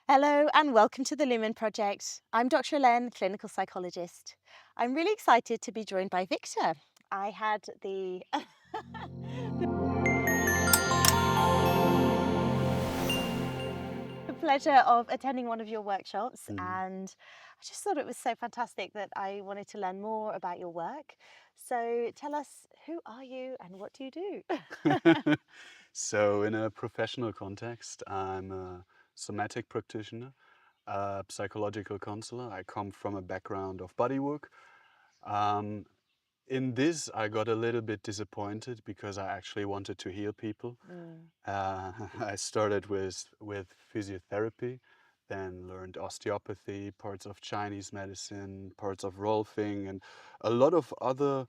Hello and welcome to the Lumen Project. I'm Dr. Helene, clinical psychologist. I'm really excited to be joined by Victor. I had the pleasure of attending one of your workshops, Mm. and I just thought it was so fantastic that I wanted to learn more about your work. So tell us, who are you and what do you do? So, in a professional context, I'm a somatic practitioner, a psychological counselor. I come from a background of bodywork. Um, in this, I got a little bit disappointed because I actually wanted to heal people. Mm, I started with physiotherapy, then learned osteopathy, parts of Chinese medicine, parts of Rolfing, and a lot of other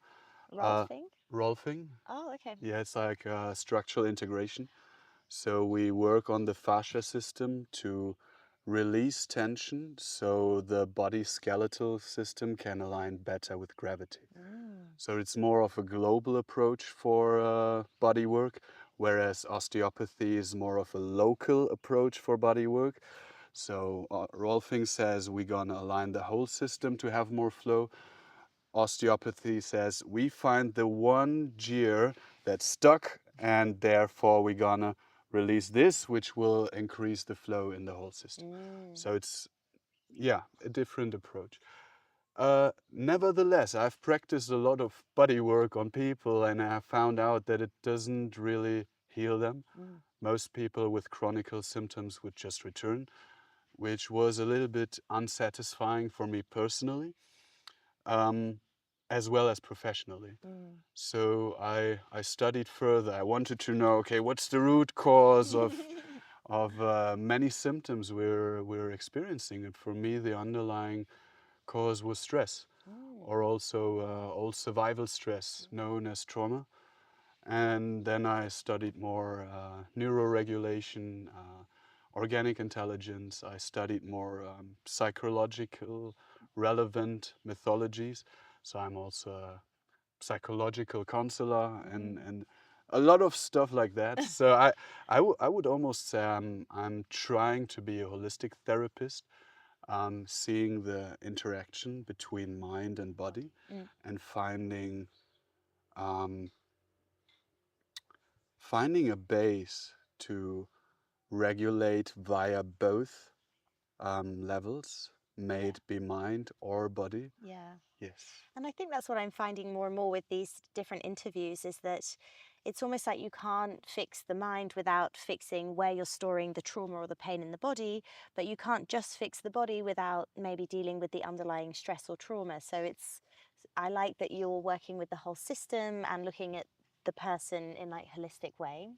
uh, Rolfing? Rolfing. Oh, okay. Yeah, it's like structural integration. So we work on the fascia system to release tension so the body skeletal system can align better with gravity. Mm, So it's more of a global approach for body work, whereas osteopathy is more of a local approach for body work. So Rolfing says we're gonna align the whole system to have more flow. Osteopathy says we find the one gear that's stuck and therefore we're gonna release this, which will increase the flow in the whole system. mm. So it's, yeah, a different approach. Nevertheless, I've practiced a lot of body work on people and I have found out that it doesn't really heal them. Mm. Most people with chronic symptoms would just return, which was a little bit unsatisfying for me personally, um, as well as professionally. Mm. So I studied further. I wanted to know, okay, what's the root cause of many symptoms we're experiencing? And for me, the underlying cause was stress, Mm. or also old survival stress, known as trauma. And then I studied more neuroregulation, organic intelligence. I studied more psychological relevant mythologies. So I'm also a psychological counselor Mm. and a lot of stuff like that. So I would almost say I'm trying to be a holistic therapist, seeing the interaction between mind and body Mm. and um, finding a base to regulate via both levels, may Yeah, it be mind or body. yeah. Yes. And I think that's what I'm finding more and more with these different interviews is that it's almost like you can't fix the mind without fixing where you're storing the trauma or the pain in the body, but you can't just fix the body without maybe dealing with the underlying stress or trauma. So I like that you're working with the whole system and looking at the person in like holistic way.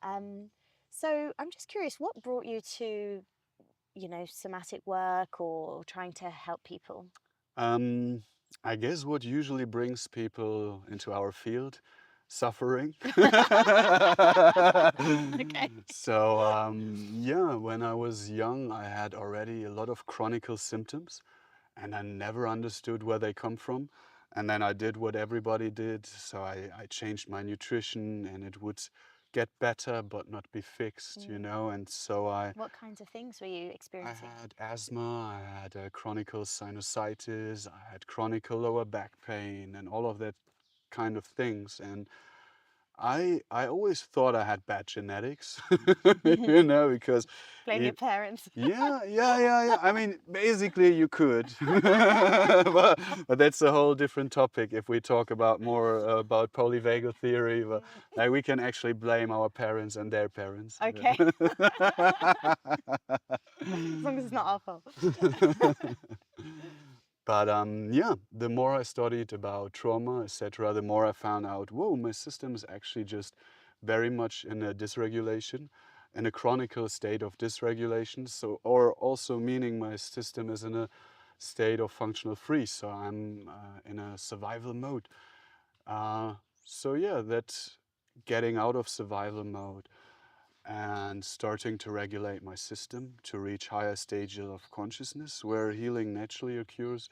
Um, so I'm just curious, what brought you to, somatic work or trying to help people? Um, I guess what usually brings people into our field, suffering. Okay. So, yeah, when I was young, I had already a lot of chronic symptoms and I never understood where they come from. And then I did what everybody did. So I changed my nutrition and it would get better but not be fixed, you Mm. know. And so What kinds of things were you I experiencing? had asthma, I had a chronic sinusitis, I had chronic lower back pain, and all of that kind of things. And I always thought I had bad genetics, you know, because Blame your it, parents. yeah. I mean, basically you could, but that's a whole different topic. If we talk about more about polyvagal theory, but Mm. like we can actually blame our parents and their parents. Okay. As long as it's not our fault. But yeah, the more I studied about trauma, etc., the more I found out, whoa, my system is actually just very much in a dysregulation, in a chronic state of dysregulation. So, or also meaning my system is in a state of functional freeze. So I'm in a survival mode. So yeah, that getting out of survival mode and starting to regulate my system to reach higher stages of consciousness where healing naturally occurs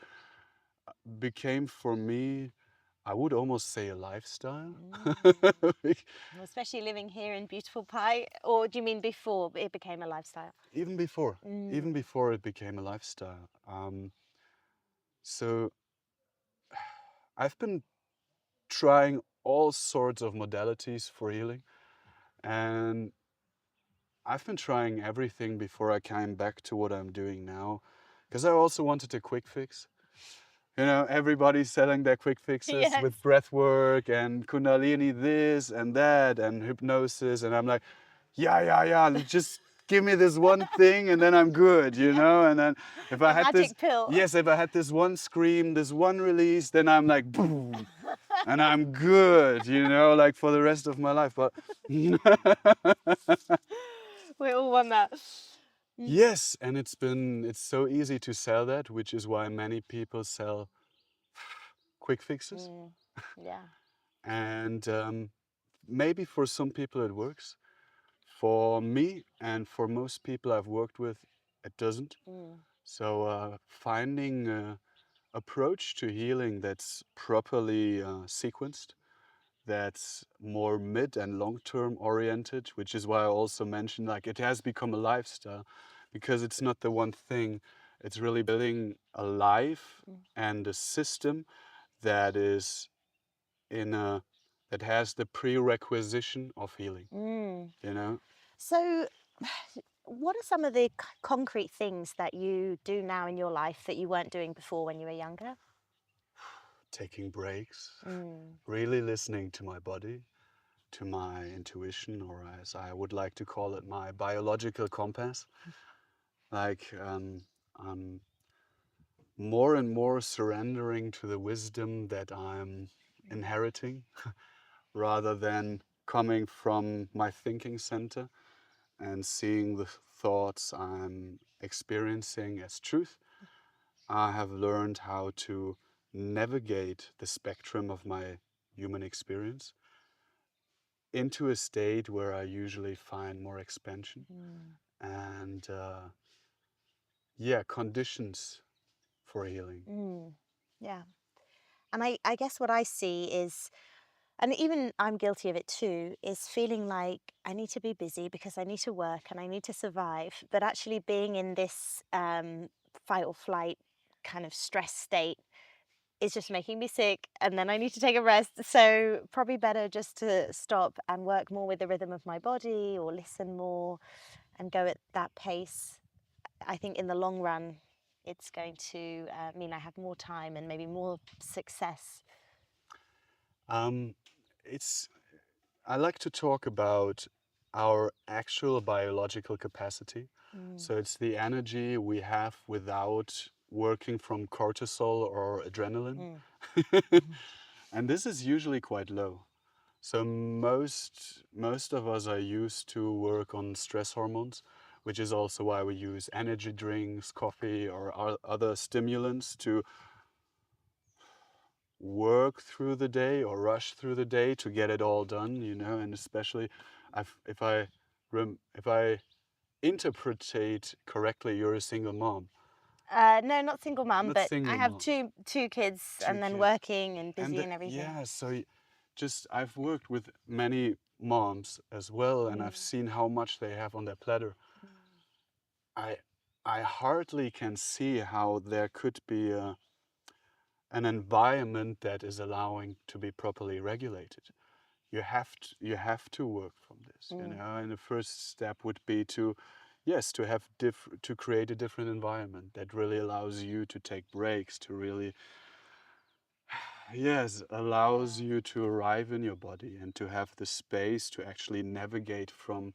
became for me I would almost say a lifestyle. Mm. Well, especially living here in beautiful Pi, or do you mean before it became a lifestyle? Even before, even Mm. before it became a lifestyle. So I've been trying all sorts of modalities for healing, and I've been trying everything before I came back to what I'm doing now, because I also wanted a quick fix. You know, everybody's selling their quick fixes Yes. with breath work and Kundalini this and that and hypnosis. And I'm like, yeah, just give me this one thing and then I'm good, you know? And then if I The had this, magic pill. yes, if I had this one scream, this one release, then I'm like, boom, and I'm good, you know, like for the rest of my life. But We all want that. Mm. yes, and it's so easy to sell that, which is why many people sell quick fixes. Mm. Yeah. And maybe for some people it works. For me and for most people I've worked with, it doesn't. Mm. So finding an approach to healing that's properly sequenced, that's more mid and long term oriented, which is why I also mentioned like it has become a lifestyle because it's not the one thing. It's really building a life Mm. and a system that is in a that has the prerequisition of healing, Mm. you know, So, what are some of the concrete things that you do now in your life that you weren't doing before when you were younger? taking breaks, Mm. really listening to my body, to my intuition, or as I would like to call it, my biological compass. Like I'm more and more surrendering to the wisdom that I'm inheriting rather than coming from my thinking center and seeing the thoughts I'm experiencing as truth. I have learned how to navigate the spectrum of my human experience into a state where I usually find more expansion Mm. and, yeah, conditions for healing. Mm. Yeah. And I guess what I see is, and even I'm guilty of it too, is feeling like I need to be busy because I need to work and I need to survive. But actually being in this fight or flight kind of stress state is just making me sick. And then I need to take a rest. So probably better just to stop and work more with the rhythm of my body or listen more and go at that pace. I think in the long run, it's going to mean I have more time and maybe more success. Um, it's, I like to talk about our actual biological capacity. Mm. So it's the energy we have without working from cortisol or adrenaline. Mm. And this is usually quite low. So most of us are used to work on stress hormones, which is also why we use energy drinks, coffee, or other stimulants to work through the day or rush through the day to get it all done, you know. And especially, if I interpretate correctly, you're a single mom, No, not single mum, not but I single have mom, two kids two and then kids, working and and busy and everything. yeah. So just I've worked with many moms as well, and I've Mm. seen how much they have on their platter. Mm. I I hardly can see how there could be an environment that is allowing to be properly regulated. You have to work from this, you Mm. know. And the first step would be to, yes, to have to create a different environment that really allows you to take breaks, to really, yes, allows Yeah. you to arrive in your body and to have the space to actually navigate from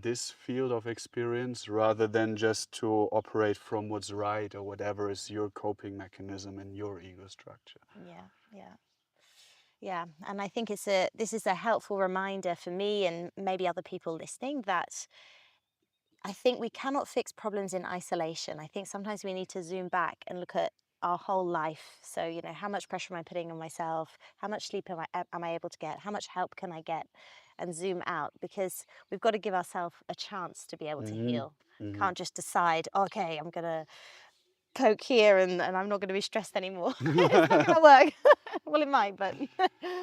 this field of experience rather than just to operate from what's right or whatever is your coping mechanism and your ego structure. Yeah, yeah, yeah. And I think this is a helpful reminder for me and maybe other people listening that I think we cannot fix problems in isolation. I think sometimes we need to zoom back and look at our whole life. So, you know, how much pressure am I putting on myself? How much sleep am I able to get? How much help can I get? And zoom out because we've got to give ourselves a chance to be able to Hmm. heal. Hmm. Can't just decide, okay, I'm going to coke here and I'm not going to be stressed anymore. It's not going to work. Well, it might, but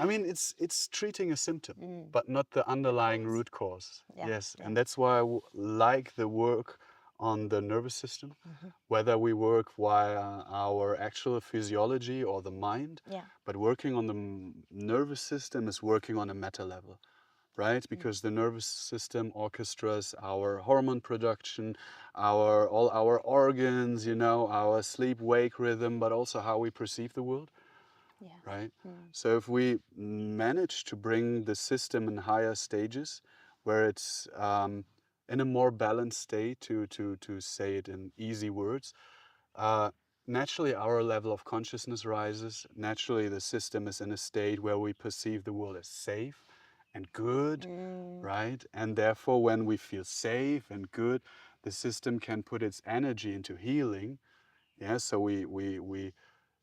I mean, it's treating a symptom, mm, but not the the underlying cause. root cause. Yeah, Yes, yeah. and that's why like the work on the nervous system, Hmm. whether we work via our actual physiology or the mind, Yeah. but working on the nervous system is working on a meta level, right? Mm. Because the nervous system orchestras our hormone production, all our organs, you know, our sleep-wake rhythm, but also how we perceive the world, Yeah. right? Mm. So if we manage to bring the system in higher stages, where it's in a more balanced state, to say it in easy words, uh, naturally our level of consciousness rises. Naturally, the system is in a state where we perceive the world as safe and good, Mm. right? And therefore, when we feel safe and good, the system can put its energy into healing. Yeah, so we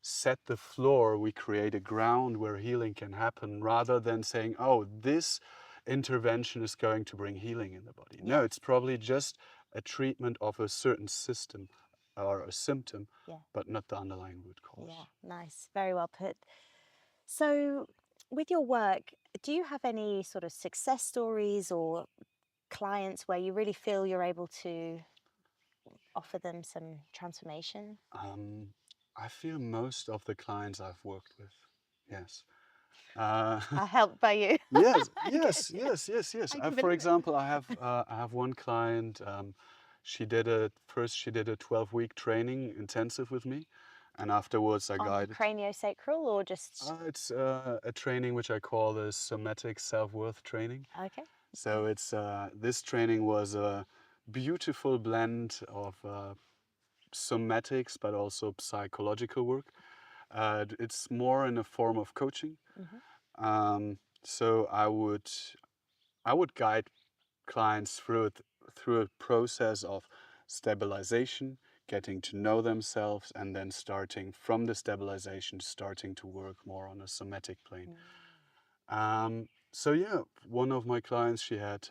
set the floor, we create a ground where healing can happen rather than saying, oh, this intervention is going to bring healing in the body. No, Yes. it's probably just a treatment of a certain system or a symptom, Yeah. but not the underlying root Yeah. cause. Nice. Very well put. So, with your work, do you have any sort of success stories or clients where you really feel you're able to offer them some transformation? Um, I feel most of the clients I've worked with, yes. Uh, Helped by you. Yes, Good. yes, yes, yes, yes. I can For believe it. example, I have one client. She did a 12-week training intensive with me, and afterwards I On guided. craniosacral or just It's a training which I call the somatic self-worth training. okay? So it's this training was a beautiful blend of somatics, but also psychological work. It's more in a form of coaching. Hmm. So I would guide clients through a process of stabilization, getting to know themselves, and then starting from the stabilization, starting to work more on a somatic plane. Mm. So yeah, one of my clients, she had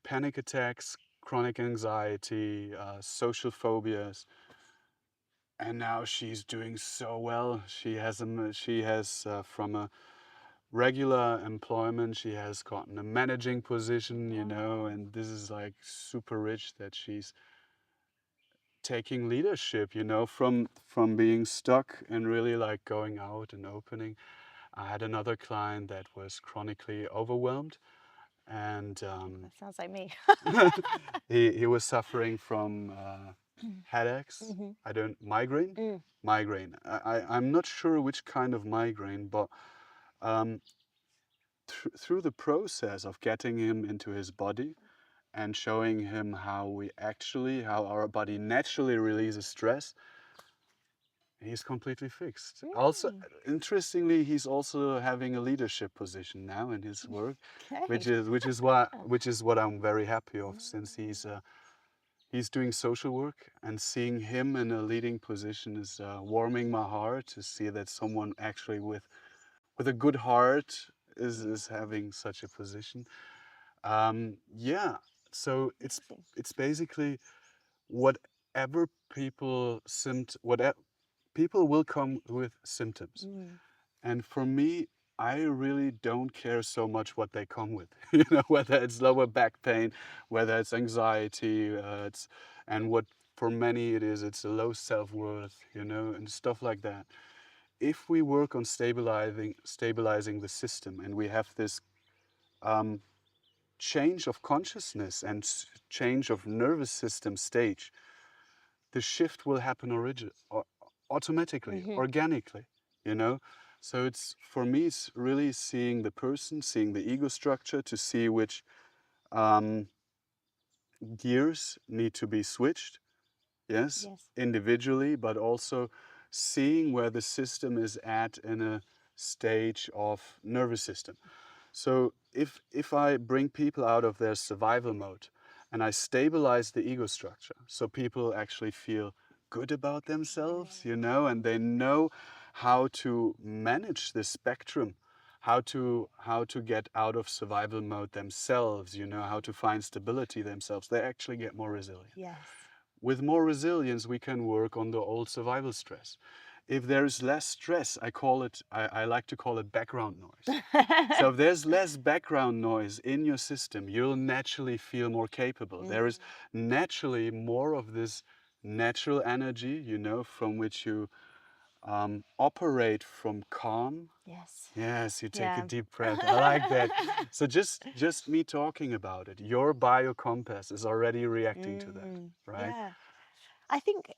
panic attacks, chronic anxiety, social phobias, and now she's doing so well. She has from a regular employment, she has gotten a managing position, you know, Wow. and this is like super rich that she's taking leadership, you know, from being stuck and really like going out and opening. I had another client that was chronically overwhelmed, and That sounds like me. he was suffering from headaches. Hmm. I don't migraine. Mm. Migraine. I'm not sure which kind of migraine, but um, through the process of getting him into his body and showing him how our body naturally releases stress, he's completely fixed. Also, Mm. interestingly, he's also having a leadership position now in his work, Okay. Yeah. which is what I'm very happy of, since Mm. he's doing social work, and seeing him in a leading position is warming my heart to see that someone actually with a good heart Yeah. is having such a position. Yeah, so Amazing. it's basically whatever whatever people will come with symptoms, Mm. and for me, I really don't care so much what they come with. You know, whether it's lower back pain, whether it's anxiety, and what for many it's a low self-worth, you know, and stuff like that. If we work on stabilizing the system, and we have this um, change of consciousness and change of nervous system stage, the shift will happen automatically, Hmm. organically, you know? So it's, for me, it's really seeing the person, seeing the ego structure to see which um, gears need to be switched, yes, Yes. individually, but also seeing where the system is at in a stage of nervous system. So if I bring people out of their survival mode and I stabilize the ego structure, so people actually feel good about themselves, you know, and they know how to manage the spectrum, how to get out of survival mode themselves, you know, how to find stability themselves, they actually get more resilient. Yes. With more resilience, we can work on the old survival stress. If there's less stress, I like to call it background noise. So if there's less background noise in your system, you'll naturally feel more capable. Mm, There is naturally more of this natural energy, you know, from which you operate from calm. yes. Yes, you take a Yeah. deep breath. I like that. So just me talking about it, your biocompass is already reacting to that, right? Yeah. I think,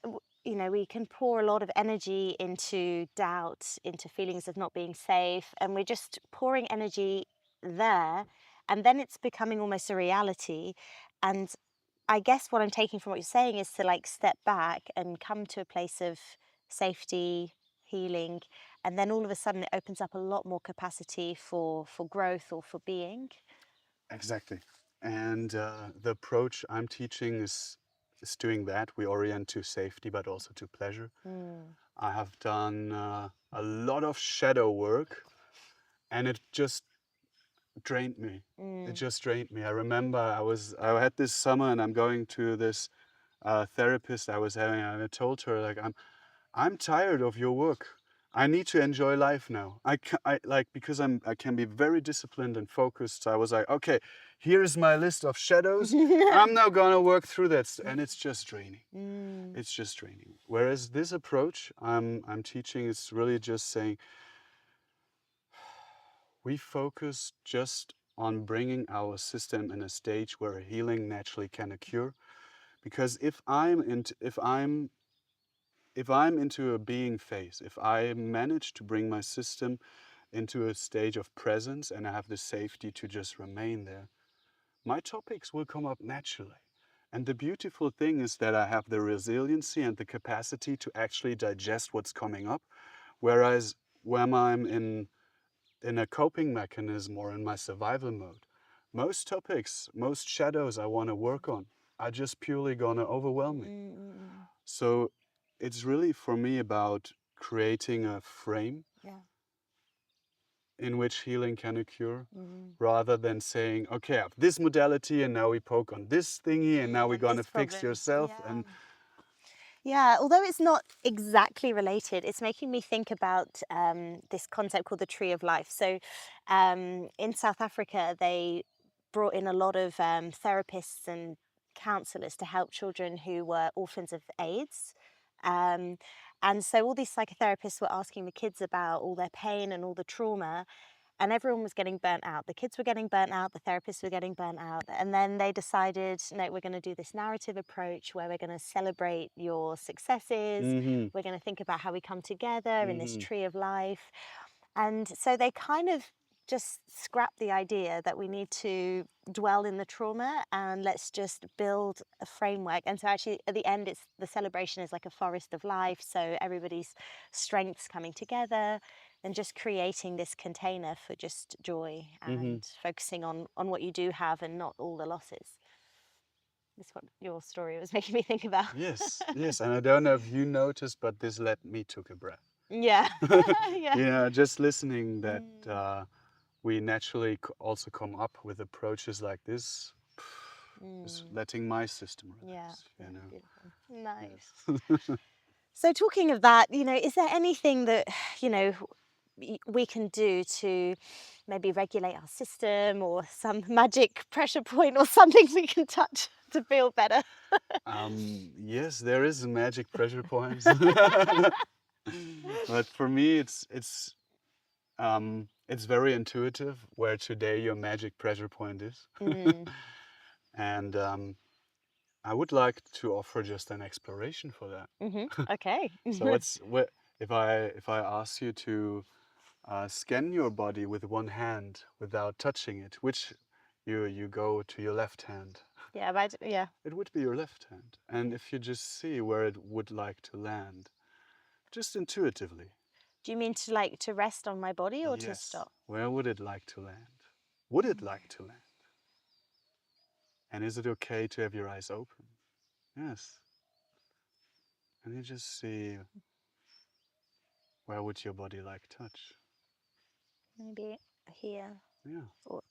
we can pour a lot of energy into doubt, into feelings of not being safe, and we're just pouring energy there, and then it's becoming almost a reality. And I guess what I'm taking from what you're saying is to like step back and come to a place of safety, healing, and then all of a sudden it opens up a lot more capacity for growth or for being. Exactly. And the approach I'm teaching is doing that. We orient to safety, but also to pleasure. Mm, I have done a lot of shadow work, and it just drained me. It mm. just drained me. I remember I had this summer, and I'm going to this therapist I was having, and I told her like I'm tired of your work. I need to enjoy life now. I like because I can be very disciplined and focused. So I was like, okay, here's my list of shadows. I'm now gonna work through that, and it's just draining. Mm, It's just draining. Whereas this approach I'm teaching is really just saying we focus just on bringing our system in a stage where healing naturally can occur. Because if I'm into a being phase, if I manage to bring my system into a stage of presence and I have the safety to just remain there, my topics will come up naturally. And the beautiful thing is that I have the resiliency and the capacity to actually digest what's coming up. Whereas when I'm in a coping mechanism or in my survival mode, most topics, most shadows I want to work on are just purely going to overwhelm me. mm, mm. So it's really for me about creating a frame Yeah. in which healing can occur Mm. rather than saying, okay, I have this modality and now we poke on this thingy and now we're And going to this fix problem. yourself. Yeah. And Yeah, although it's not exactly related, it's making me think about this concept called the tree of life. So, in South Africa, they brought in a lot of therapists and counselors to help children who were orphans of AIDS. Um, and so, all these psychotherapists were asking the kids about all their pain and all the trauma, and everyone was getting burnt out. The kids were getting burnt out, the therapists were getting burnt out. And then they decided, no, we're going to do this narrative approach where we're going to celebrate your successes. mm-hmm, We're going to think about how we come together in this mm-hmm, tree of life. And so they kind of just scrapped the idea that we need to dwell in the trauma and let's just build a framework. And so actually at the end, it's the celebration is like a forest of life. So everybody's strengths coming together and just creating this container for just joy mm-hmm. and focusing on what you do have and not all the losses. That's what your story was making me think about. Yes, yes. And I don't know if you noticed, but this let me took a breath. Yeah. Yeah. Yeah, just listening that Mm, we naturally also come up with approaches like this, is mm. letting my system Yeah, relax, yeah, you know. beautiful. Nice. Yes. So talking of that, is there anything that, we can do to maybe regulate our system or some magic pressure point or something we can touch to feel better? Yes, there is a magic pressure point. But for me, it's very intuitive where today your magic pressure point is. Mm, And I would like to offer just an exploration for that. okay. So if I ask you to scan your body with one hand without touching it, which you go to your left hand, Yeah, yeah. it would be your left hand. And if you just see where it would like to land, just intuitively, Do you mean to rest on my body or to yes, stop? where would it like to land? Would it like to land? And is it okay to have your eyes open? Yes. And you just see where would your body like touch? Maybe here Yeah. or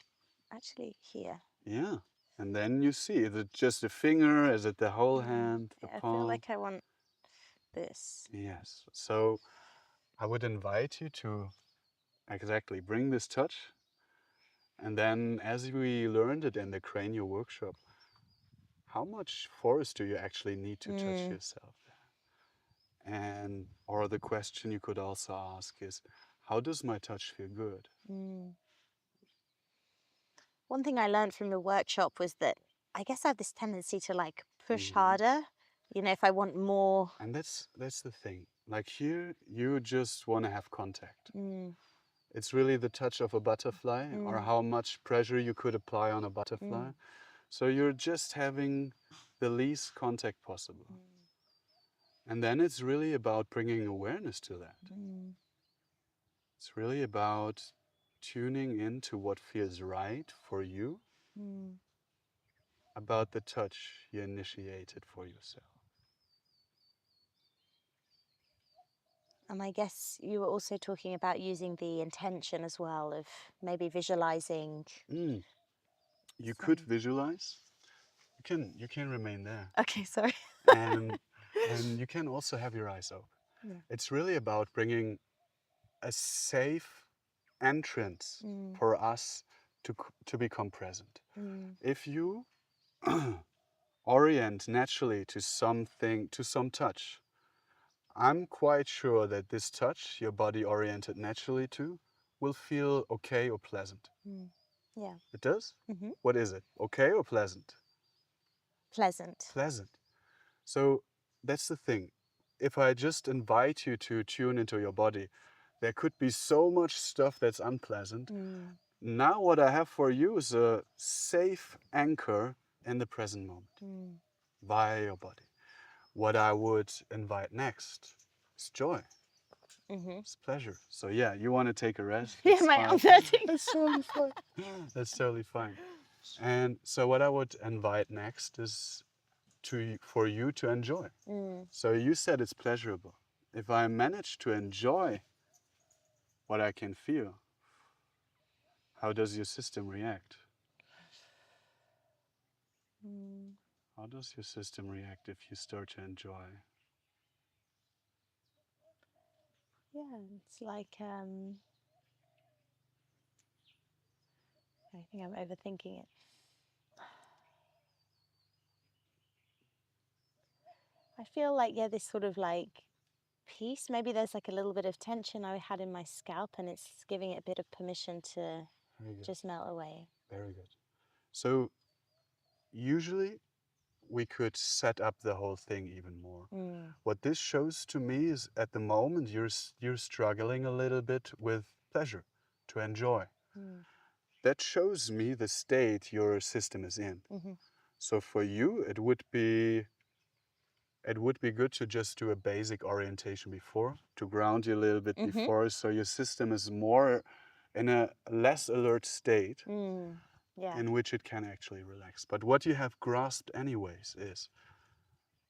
actually here. Yeah. And then you see, is it just a finger? Is it the whole hand, the I feel palm? like I want this. Yes. So I would invite you to exactly bring this touch. And then, as we learned it in the cranial workshop, how much force do you actually need to touch Mm, yourself there? And, or the question you could also ask is, how does my touch feel good? mm. One thing I learned from the workshop was that I guess I have this tendency to like push Hmm. harder. You know, if I want more. And that's the thing. Like here, you just want to have contact. Mm, It's really the touch of a butterfly or mm, how much pressure you could apply on a butterfly. mm, So you're just having the least contact possible. mm, And then it's really about bringing awareness to that. mm, It's really about tuning into what feels right for you mm. about the touch you initiated for yourself. And I guess you were also talking about using the intention as well of maybe visualizing Mm, you could some. visualize. You can remain there. Okay, sorry. And and you can also have your eyes open. Yeah. It's really about bringing a safe entrance Mm, for us to become present. mm, If you orient naturally to something, to some touch, I'm quite sure that this touch, your body oriented naturally to, will feel okay or pleasant. mm. Yeah. It does? Hmm. What is it? Okay or pleasant? Pleasant. Pleasant. So that's the thing. If I just invite you to tune into your body, there could be so much stuff that's unpleasant. Mm, Now, what I have for you is a safe anchor in the present moment mm. via your body. What I would invite next is joy, Hmm. it's pleasure. So, yeah, you want to take a rest? Yeah, It's mate, I'm fine. 30. That's totally fine. That's totally fine. And so, what I would invite next is for you to enjoy. Mm, So, you said it's pleasurable. If I manage to enjoy what I can feel, how does your system react? mm. How does your system react if you start to enjoy? Yeah, it's like I think I'm overthinking it. I feel like yeah, this sort of like peace. Maybe there's like a little bit of tension I had in my scalp, and it's giving it a bit of permission to Very good. just melt away. Very good. So usually we could set up the whole thing even more. Mm, What this shows to me is at the moment you're struggling a little bit with pleasure, to enjoy. mm, That shows me the state your system is in. mm-hmm, So for you, it would be good to just do a basic orientation before, to ground you a little bit mm-hmm, before, so your system is more in a less alert state mm, yeah. in which it can actually relax. But what you have grasped anyways is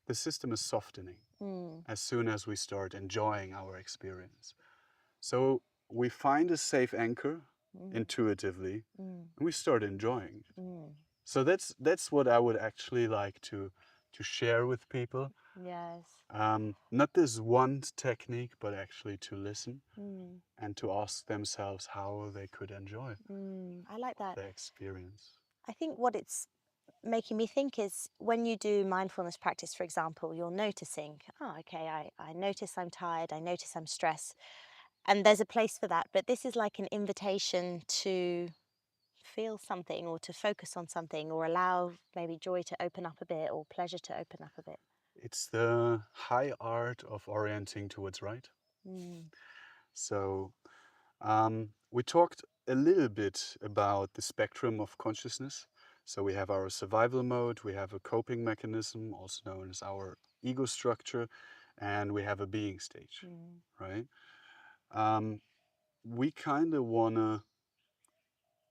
the system is softening Mm, as soon as we start enjoying our experience. So we find a safe anchor mm, intuitively mm, and we start enjoying it. mm. So that's what I would actually like to share with people. Yes. Not this one technique, but actually to listen Mm, and to ask themselves how they could enjoy I like that. the experience. I think what it's making me think is when you do mindfulness practice, for example, you're noticing, oh, okay, I notice I'm tired, I notice I'm stressed, and there's a place for that. But this is like an invitation to feel something or to focus on something or allow maybe joy to open up a bit or pleasure to open up a bit. It's the high art of orienting towards right. Mm, So we talked a little bit about the spectrum of consciousness. So we have our survival mode, we have a coping mechanism, also known as our ego structure, and we have a being stage, mm, right? Um, we kind of want to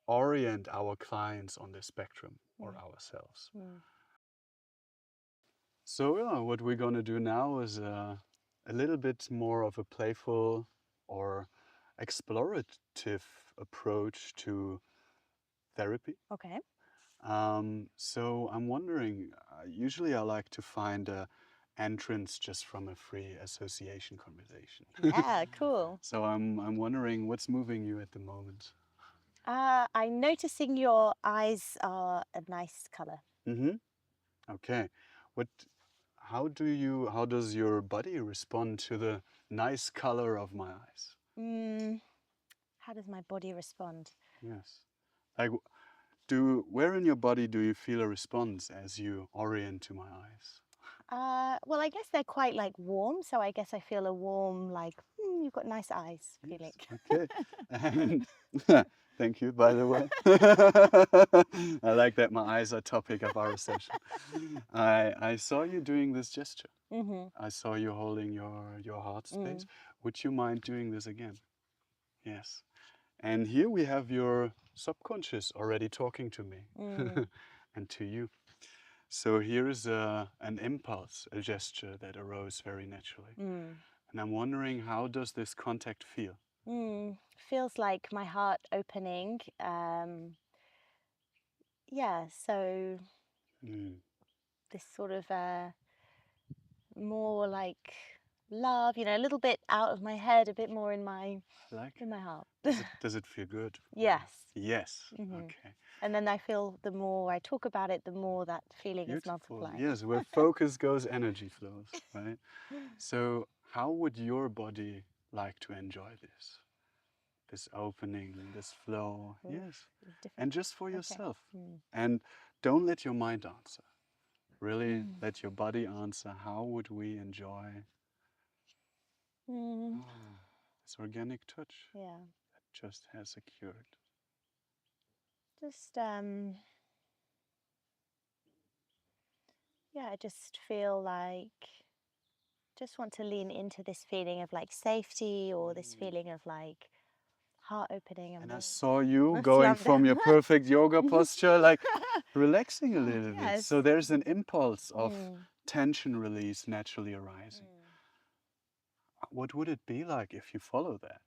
orient our clients on the spectrum or mm, ourselves. mm, So yeah, what we're going to do now is a little bit more of a playful or explorative approach to therapy. okay. So I'm wondering, usually I like to find a entrance just from a free association conversation. Yeah, cool. So I'm wondering what's moving you at the moment. I'm noticing your eyes are a nice color. Mm-hmm. Okay. What how does your body respond to the nice color of my eyes? How does my body respond? Yes. Like where in your body do you feel a response as you orient to my eyes? Well, I guess they're quite like warm, so I guess I feel a warm, like, you've got nice eyes feeling. Yes. Okay. And thank you, by the way. I like that my eyes are topic of our session. I saw you doing this gesture. Mm-hmm. I saw you holding your heart space. Would you mind doing this again? Yes. And here we have your subconscious already talking to me and to you. So here is an impulse, a gesture that arose very naturally. And I'm wondering, how does this contact feel? Feels like my heart opening. Yeah, so Mm, this sort of more like love, a little bit out of my head, a bit more in my I like in it. my heart. Does it feel good? Yes. Yes. Hmm. Okay. And then I feel the more I talk about it, the more that feeling is Beautiful. multiplied. Yes, where focus goes, energy flows, right? So how would your body like to enjoy this? This opening, this flow. Oof, Yes. it's different. And just for Okay. yourself. And don't let your mind answer. Really Mm. let your body answer. How would we enjoy Mm. this organic touch Yeah. that just has occurred? Just yeah, I just feel like just want to lean into this feeling of like safety or this feeling of like heart opening and And I more. saw you Let's going love from your them. perfect yoga posture, like relaxing a Oh, little bit. yes. So there's an impulse of Mm. tension release naturally arising. What would it be like if you follow that?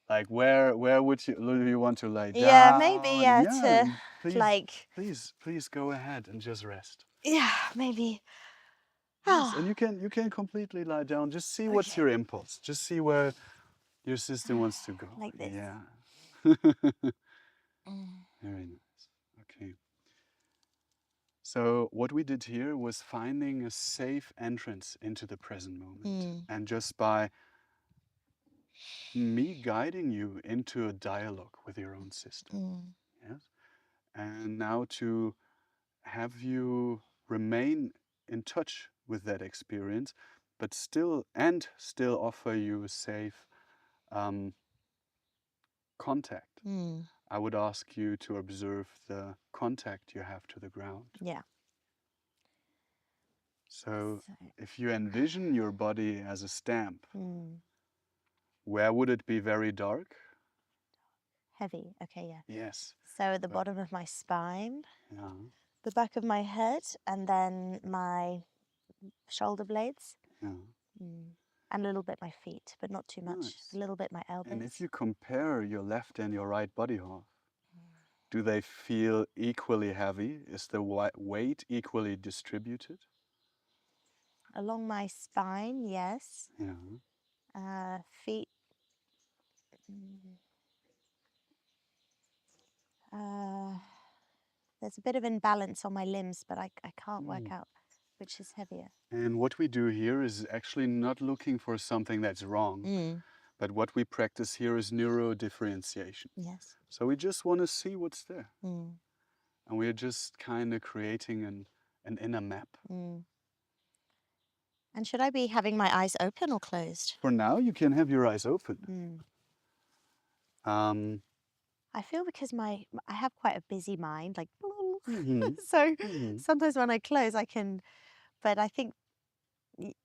Like where would you want to lie Yeah, maybe down? Yeah, to please, like please go ahead and just rest. maybe Yes, and you can completely lie down. Just see what's okay, your impulse. Just see where your system wants to go. like this. Yeah. Mm. Very nice. Okay. So what we did here was finding a safe entrance into the present moment. Mm. And just by me guiding you into a dialogue with your own system. Mm. Yes. And now to have you remain in touch with that experience, but still offer you a safe contact. Mm. I would ask you to observe the contact you have to the ground. Yeah. So So, if you envision your body as a stamp, mm. where would it be very dark? Heavy. Okay, yeah. Yes. So at the bottom of my spine, Yeah. the back of my head, and then my shoulder blades, Yeah. and a little bit my feet, but not too much. A Nice. little bit my And if elbows. you compare your left and your right body half, do they feel equally heavy? Is the weight equally distributed? Along my spine, yes. Yeah. Feet. mm, Uh, there's a bit of imbalance on my limbs, but I can't work out which is heavier. And what we do here is actually not looking for something that's wrong, but what we practice here is neurodifferentiation. Yes. So we just want to see what's there. Mm. And we're just kind of creating an inner map. Mm. And should I be having my eyes open or closed? For now, you can have your eyes open. I feel because I have quite a busy mind, like Mhm, so mhm. sometimes when I close I can, but I think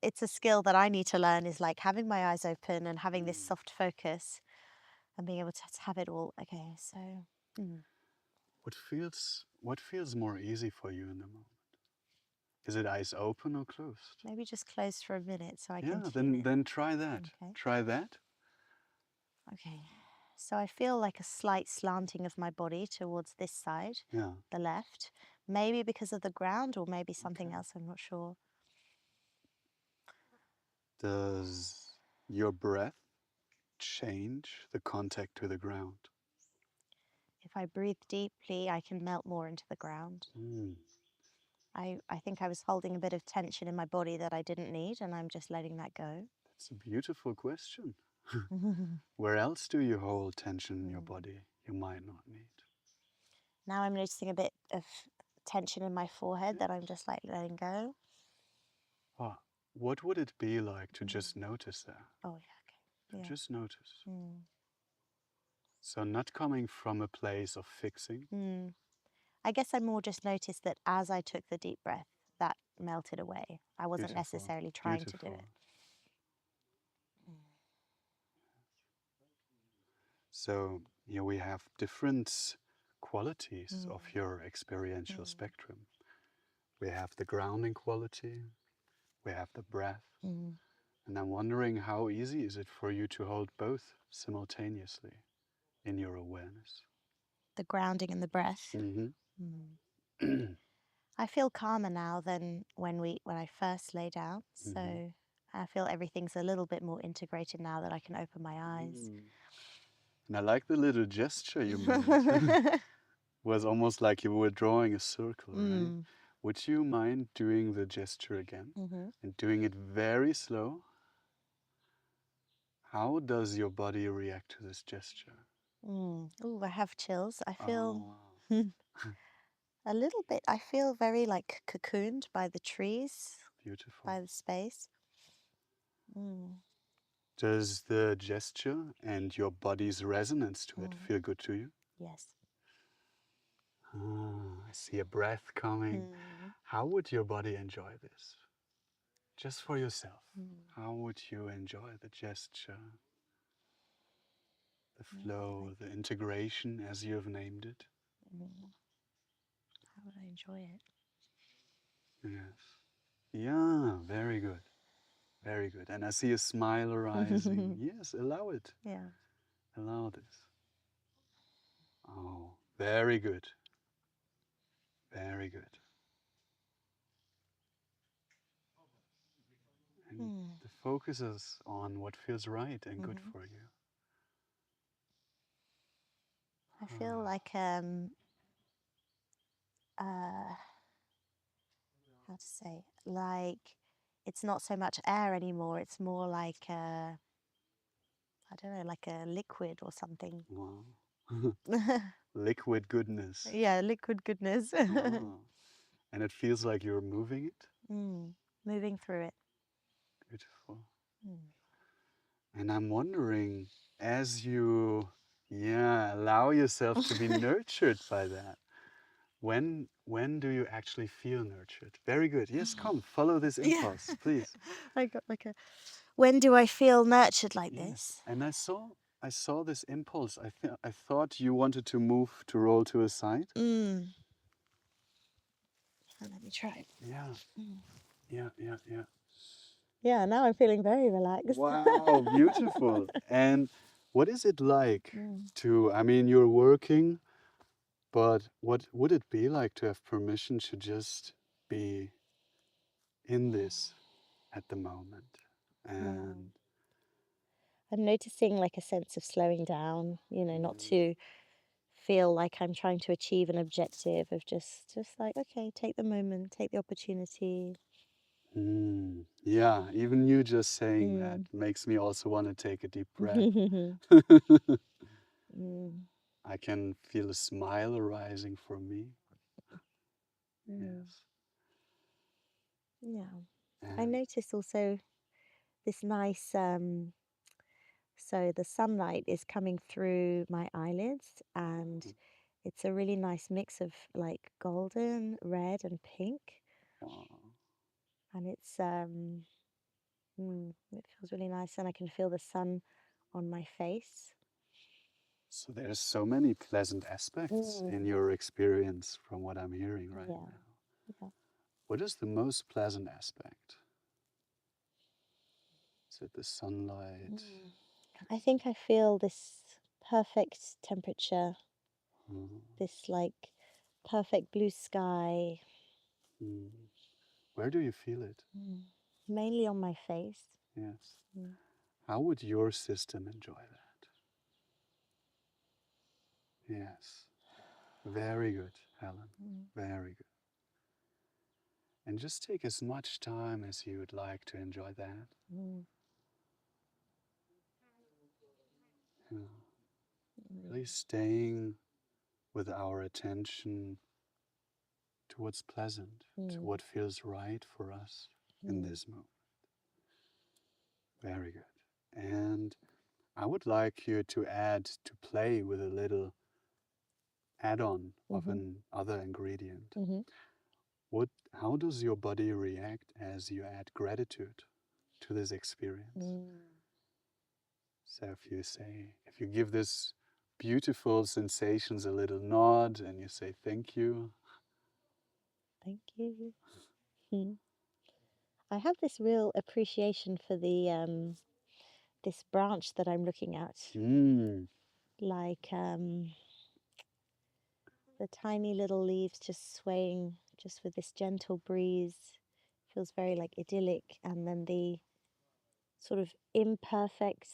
it's a skill that I need to learn is like having my eyes open and having this soft focus and being able to have it all. Okay, so What feels more easy for you in the moment? Is it eyes open or closed? maybe just close for a minute so I can Yeah, tune then in. then try that. Okay. Try that. Okay. So I feel like a slight slanting of my body towards this side, Yeah. the left, maybe because of the ground or maybe something Okay. else, I'm not sure. Does your breath change the contact to the ground? If I breathe deeply, I can melt more into the ground. Mm, I think I was holding a bit of tension in my body that I didn't need, and I'm just letting that go. that's a beautiful question. Mm. Where else do you hold tension in your body you might not need? Now I'm noticing a bit of tension in my forehead Yeah. that I'm just like letting go. Ah, what would it be like to just notice that? Oh, yeah, To okay. just notice. Yeah. Mm. So not coming from a place of fixing. Mm. I guess I more just noticed that as I took the deep breath, that melted away. I wasn't Beautiful, necessarily trying to do beautiful. it. So here we have different qualities Mm. of your experiential Mm. spectrum. We have the grounding quality, we have the breath, Mm. and I'm wondering how easy is it for you to hold both simultaneously in your awareness? The grounding and the breath. Mm-hmm. Mm. I feel calmer now than when I first lay down. Mm-hmm. So I feel everything's a little bit more integrated now that I can open my eyes. And I like the little gesture you made. Was almost like you were drawing a circle, right? Mm. Would you mind doing the gesture again Mm-hmm. and doing it very slow? How does your body react to this gesture? Mm. Oh, I have chills. I feel Oh, a little bit, I feel very like cocooned by the trees, beautiful. by the space. Mm. Does the gesture and your body's resonance to it Mm. feel good to you? Yes. Ah, I see a breath coming. Mm. How would your body enjoy this? Just for yourself. Mm. How would you enjoy the gesture, the flow, Like, the integration, as you have named it? how would I enjoy it? Yes. Yeah, very good. Very good. And I see a smile arising. Yes, allow it. Yeah. Allow this. Oh, very good. Very good. And Mm. the focus is on what feels right and good Mm-hmm. for you. I feel like uh how to say, like it's not so much air anymore. It's more like I don't know, like a liquid or something. Wow. Liquid goodness. Yeah, liquid goodness. Ah. And it feels like you're moving it. Mm. Moving through it. Beautiful. Mm. And I'm wondering, as you, yeah, allow yourself to be nurtured by that, when do you actually feel nurtured? Very good. Yes, come, follow this Yeah. impulse, please. I got like a. When do I feel nurtured like Yes. this? And I saw this impulse. I thought you wanted to move to roll to a side. Mm. Let me try. Yeah. Mm. Yeah. Yeah, now I'm feeling very relaxed. Wow, beautiful. And what is it like Mm. to, I mean, you're working, but what would it be like to have permission to just be in this at the moment? Wow. And I'm noticing like a sense of slowing down, not to feel like I'm trying to achieve an objective of just like, okay, take the moment, take the opportunity. yeah, even you just saying that Mm. makes me also want to take a deep breath. Mm. Mm. I can feel a smile arising from me. Mm. Yes. Yeah. I And notice also this nice so the sunlight is coming through my eyelids, and it's a really nice mix of like golden, red, and pink, wow. and it feels really nice, and I can feel the sun on my face. So there's so many pleasant aspects in Mm. your experience from what I'm hearing right Yeah, now. yeah. What is the most pleasant aspect? Is it the sunlight? Mm. I think I feel this perfect temperature, Mm, this like perfect blue sky, mm. Where do you feel it? mainly on my face. Yes. Mm. How would your system enjoy that? Yes. Very good, Helen. Mm. Very good. And just take as much time as you would like to enjoy that. Mm. Yeah. Mm. Really staying with our attention to what's pleasant, to Mm. what feels right for us in Mm. this moment. Very good. And I would like you to add, to play with a little add-on of Mhm. another ingredient. Mhm. How does your body react as you add gratitude to this experience? Mm. So if you give this beautiful sensations a little nod and you say thank you. Thank you. Mm. I have this real appreciation for the this branch that I'm looking at, Mm, like the tiny little leaves just swaying just with this gentle breeze. Feels very like idyllic, and then the sort of imperfect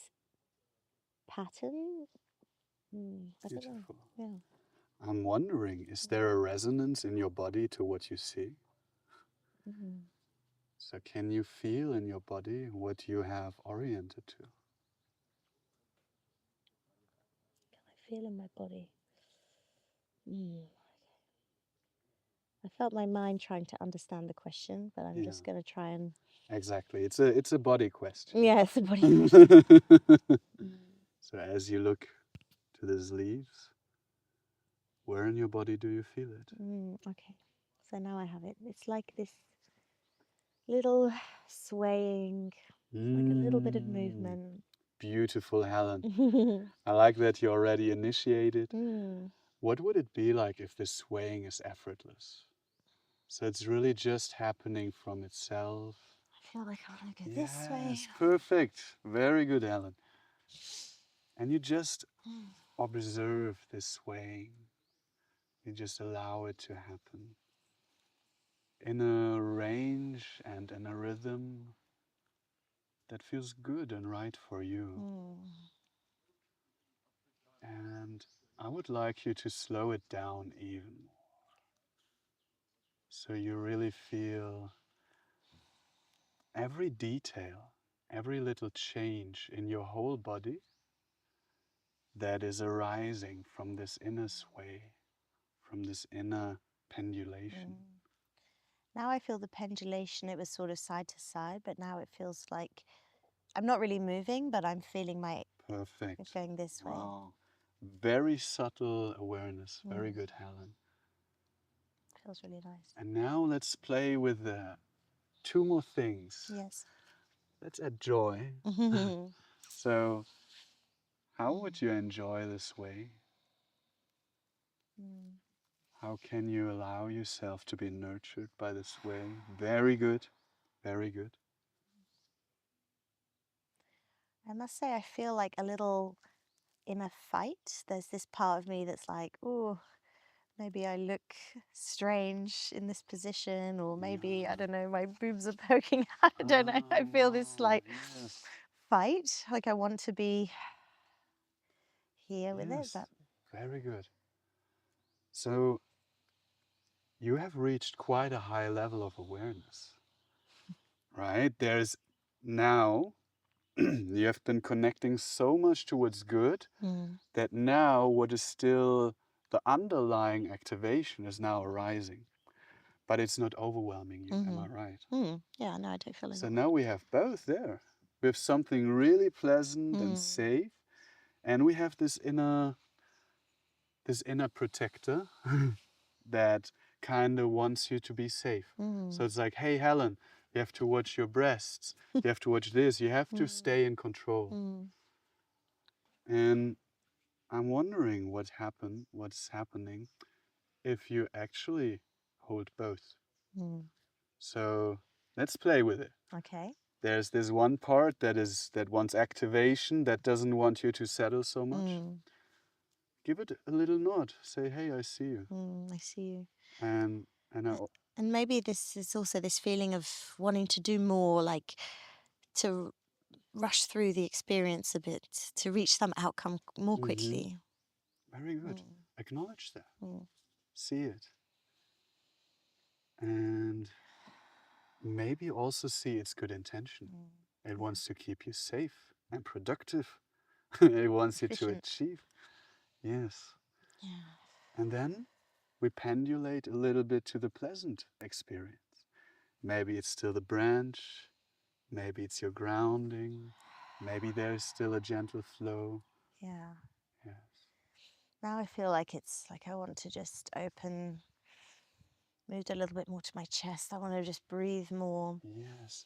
pattern. I don't know. beautiful. Yeah. I'm wondering, is there a resonance in your body to what you see? Mm. So can you feel in your body what you have oriented to? Can I feel in my body? Mm. I felt my mind trying to understand the question, but I'm Yeah, just going to try and. exactly. It's a body question. Yeah, it's a body question. Mm. So as you look to these leaves, where in your body do you feel it? Okay, so now I have it. It's like this little swaying, like a little bit of Mm, movement. beautiful, Helen. mm. I like that you already initiated. What would it be like if the swaying is effortless? So it's really just happening from itself. I feel like I want to go this way. Yes, perfect. Very good, Ellen. And you just Mm. observe this swaying. You just allow it to happen in a range and in a rhythm that feels good and right for you. Mm. And I would like you to slow it down even more. So you really feel every detail, every little change in your whole body that is arising from this inner sway, from this inner pendulation. Mm. Now I feel the pendulation. It was sort of side to side, but now it feels like I'm not really moving, but I'm feeling my it Perfect. going this way. Wow. Very subtle awareness. Very Mm. good, Helen. Feels really nice. And now let's play with two more things. Yes. Let's add joy. mm. So, how would you enjoy this way? How can you allow yourself to be nurtured by this way? Very good. Very good. I must say, I feel like a little in a fight. There's this part of me that's like, oh, maybe I look strange in this position, or maybe, I Yeah. don't know, my boobs are poking out. I don't know. I feel this Wow. like Yes. fight, like I want to be here with it, Yes. but Very good. So, you have reached quite a high level of awareness, right? There's now, you have been connecting so much to what's good that now what is still the underlying activation is now arising, but it's not overwhelming you. Am I right? yeah, no, I don't feel So any. now we have both there. We have something really pleasant and safe, and we have this inner protector that kind of wants you to be safe. So it's like, hey, Helen, you have to watch your breasts. You have to watch this. You have to stay in control. And I'm wondering what's happening if you actually hold both. So let's play with it. Okay. There's this one part that wants activation, that doesn't want you to settle so much. Give it a little nod. Say, hey, I see you. I see you. And And maybe this is also this feeling of wanting to do more, like to rush through the experience a bit to reach some outcome more Mm-hmm. quickly. Very good. Mm, Acknowledge that. mm, See it. And maybe also see its good intention. mm. It Yeah, wants to keep you safe and productive. It wants you to efficient. achieve. Yes. Yeah, And then we pendulate a little bit to the pleasant experience. Maybe it's still the branch, maybe it's your grounding, maybe there's still a gentle flow. yeah. Yes. Now I feel like it's like I want to just open, moved a little bit more to my chest. I want to just breathe more. Yes.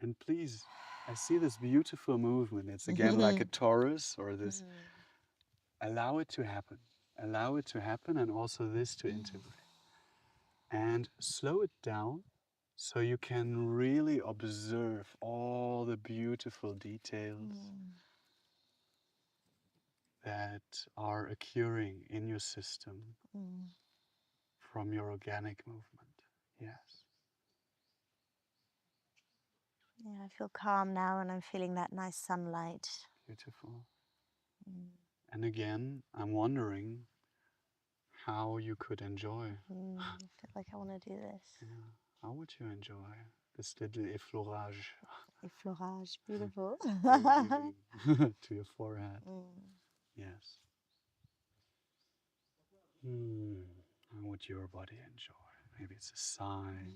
And please, I see this beautiful movement. It's again like a torus or this. Allow it to happen. Allow it to happen and also this to integrate. And slow it down so you can really observe all the beautiful details that are occurring in your system from your organic movement. Yes. Yeah, I feel calm now and I'm feeling that nice sunlight. Beautiful. And again, I'm wondering how you could enjoy. I feel like I want to do this. Yeah. How would you enjoy this little effleurage Effleurage, beautiful. you're giving to your forehead? Yes. How would your body enjoy? Maybe it's a sigh,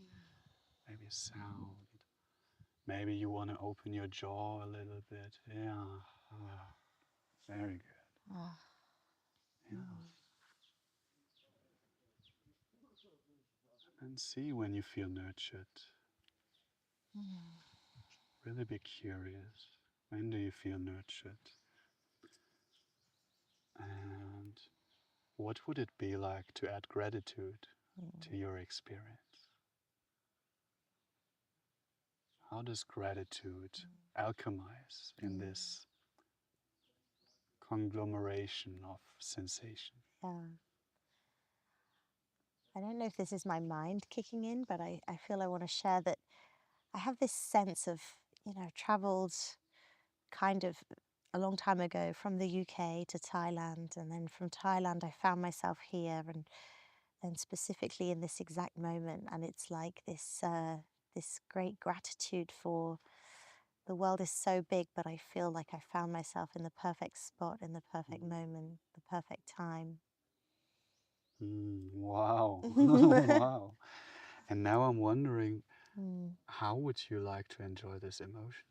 maybe a sound. Maybe you want to open your jaw a little bit. Yeah. Ah, very good. Yeah. And see when you feel nurtured. Really be curious. When do you feel nurtured? And what would it be like to add gratitude to your experience? How does gratitude alchemize in this conglomeration of sensation? Yeah. I don't know if this is my mind kicking in, but I feel I want to share that I have this sense of, traveled kind of a long time ago from the UK to Thailand, and then from Thailand I found myself here, and then specifically in this exact moment, and it's like this great gratitude for the world is so big, but I feel like I found myself in the perfect spot, in the perfect moment, the perfect time. Wow. Wow. And now I'm wondering, Mm, how would you like to enjoy this emotion?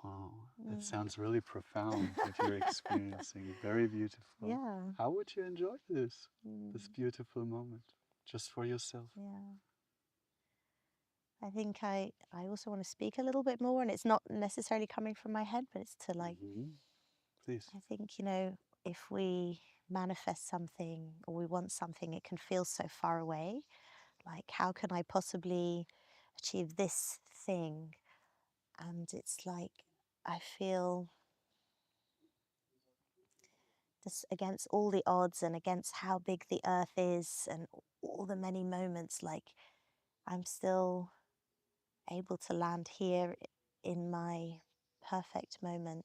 Wow, that mm. sounds really profound what you're experiencing. Very beautiful. Yeah. How would you enjoy this Mm, beautiful moment just for yourself? yeah. I think I also want to speak a little bit more, and it's not necessarily coming from my head, but it's to like, Please. I think, if we manifest something or we want something, it can feel so far away. Like, how can I possibly achieve this thing? And it's like, I feel this against all the odds and against how big the earth is and all the many moments, like, I'm still able to land here in my perfect moment.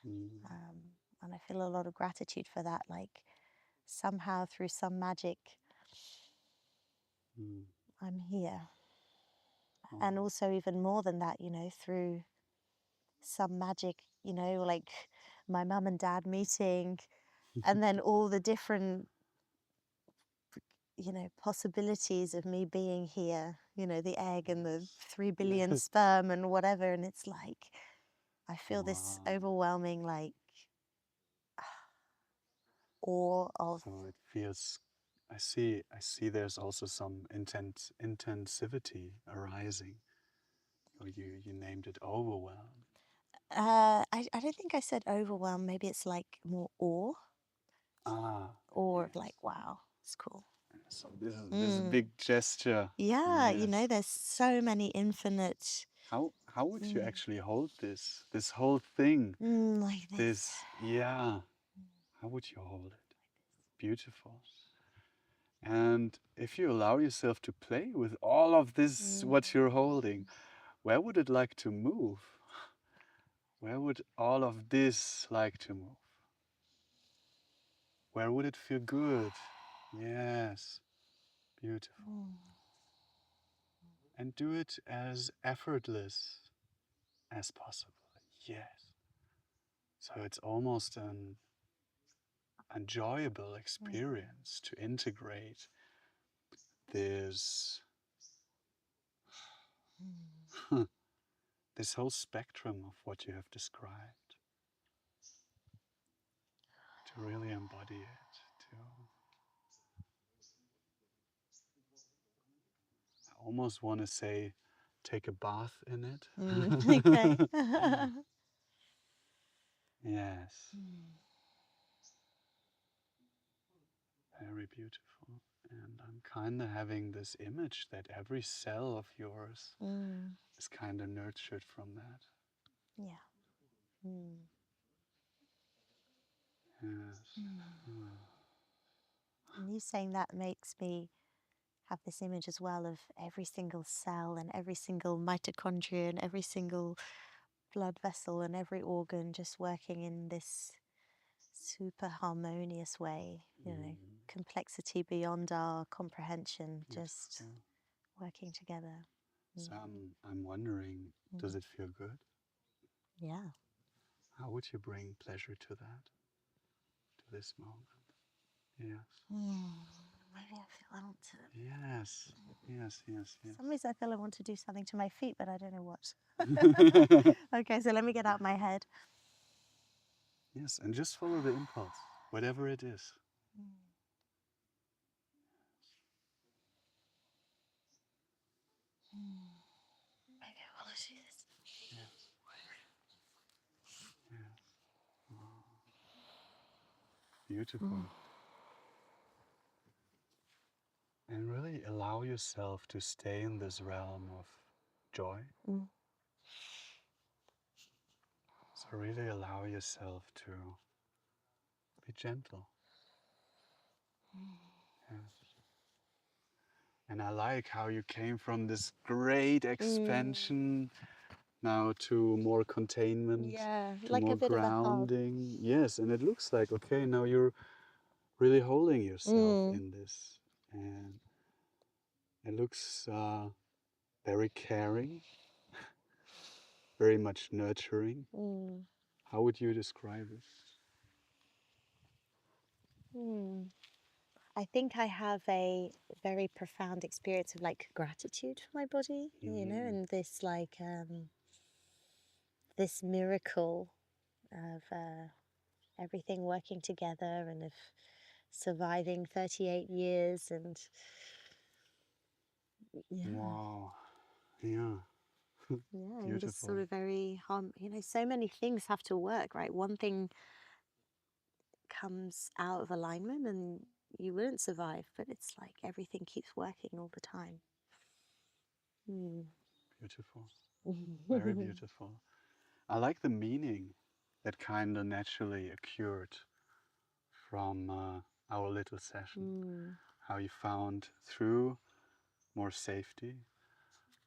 Mm, And I feel a lot of gratitude for that. Like, somehow through some magic, mm. I'm here. And Oh, also, even more than that, through some magic, like my mum and dad meeting, and then all the different, possibilities of me being here, the egg and the yes. 3 billion Yes. sperm and whatever. And it's like, I feel this Wow. overwhelming, like, awe of, So it feels, I see there's also some intensivity arising. Or you named it overwhelm. I don't think I said overwhelm. Maybe it's like more awe, Ah, or of yes. like, wow, it's cool. So this Mm. big gesture. Yeah, Yes. there's so many infinite, How would you mm, actually hold this whole thing? like this. This, yeah. How would you hold it? Beautiful. And if you allow yourself to play with all of this, Mm, what you're holding, Where would it like to move? Where would all of this like to move? Where would it feel good? Yes, beautiful. And do it as effortless as possible. Yes. So it's almost an enjoyable experience to integrate this this whole spectrum of what you have described, to really embody it, to I almost want to say take a bath in it. Okay. Yes, very beautiful. And I'm kind of having this image that every cell of yours is kind of nurtured from that. Yeah. Yes. And you saying that makes me have this image as well of every single cell and every single mitochondria and every single blood vessel and every organ just working in this super harmonious way, complexity beyond our comprehension, just Beautiful. working together. So I'm wondering, does it feel good? Yeah. How would you bring pleasure to that, to this moment? Yes. Maybe I feel I want to. Yes. Yes. Yes. For Yes. some reason, I feel I want to do something to my feet, but I don't know what. Okay, so let me get out my head. Yes, and just follow the impulse, whatever it is. Maybe I want to do this. Yes. Yes. Oh, beautiful. And really allow yourself to stay in this realm of joy. So really allow yourself to be gentle. Yes. And I like how you came from this great expansion now to more containment, Yeah, to like a more bit of a hug. grounding. Yes, and it looks like, okay, now you're really holding yourself in this. And it looks very caring, very much nurturing. How would you describe it? I think I have a very profound experience of like gratitude for my body, and this like this miracle of everything working together and of surviving 38 years and Wow. Yeah. in this Beautiful. sort of very so many things have to work, right? One thing comes out of alignment and you wouldn't survive, but it's like everything keeps working all the time. Beautiful. Very beautiful. I like the meaning that kind of naturally occurred from our little session. How you found through more safety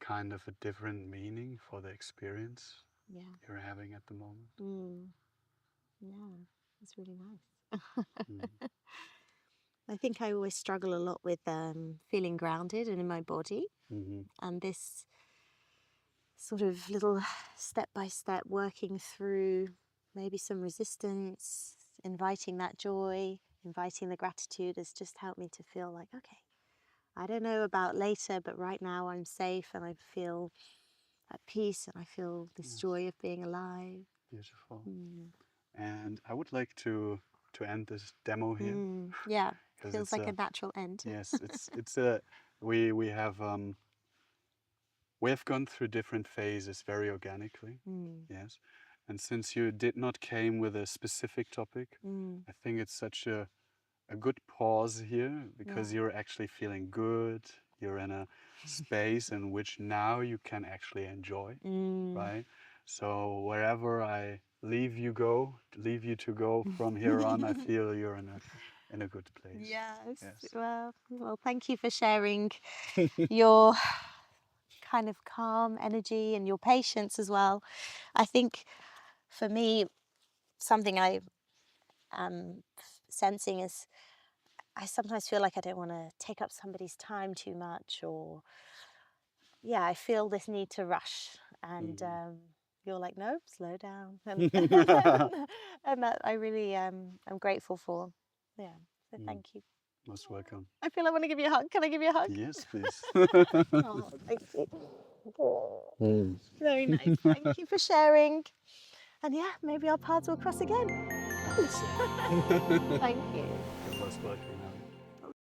kind of a different meaning for the experience you're having at the moment. Yeah, it's really nice. I think I always struggle a lot with feeling grounded and in my body. And this sort of little step by step working through maybe some resistance, inviting that joy, inviting the gratitude has just helped me to feel like, okay, I don't know about later, but right now I'm safe and I feel at peace and I feel this joy of being alive. Beautiful. And I would like to end this demo here. Yeah, because feels it's like a a natural end. yes, it's a we have gone through different phases very organically. Yes. And since you did not came with a specific topic, I think it's such a good pause here because you're actually feeling good. You're in a space in which now you can actually enjoy, right? So wherever I leave you to go from here on, I feel you're in a good place. Yes. Yes. Well, thank you for sharing your kind of calm energy and your patience as well. I think for me, something I am sensing is I sometimes feel like I don't want to take up somebody's time too much, or yeah, I feel this need to rush. And Mm. you're like, no, slow down, and and that I really am grateful for. Yeah, so Mm. thank you. Most welcome. I feel I want to give you a hug. Can I give you a hug? Yes, please. Oh, thank you. Mm. Very nice. Thank you for sharing. And yeah, maybe our paths will cross again. I hope so. Thank you. You're most welcome.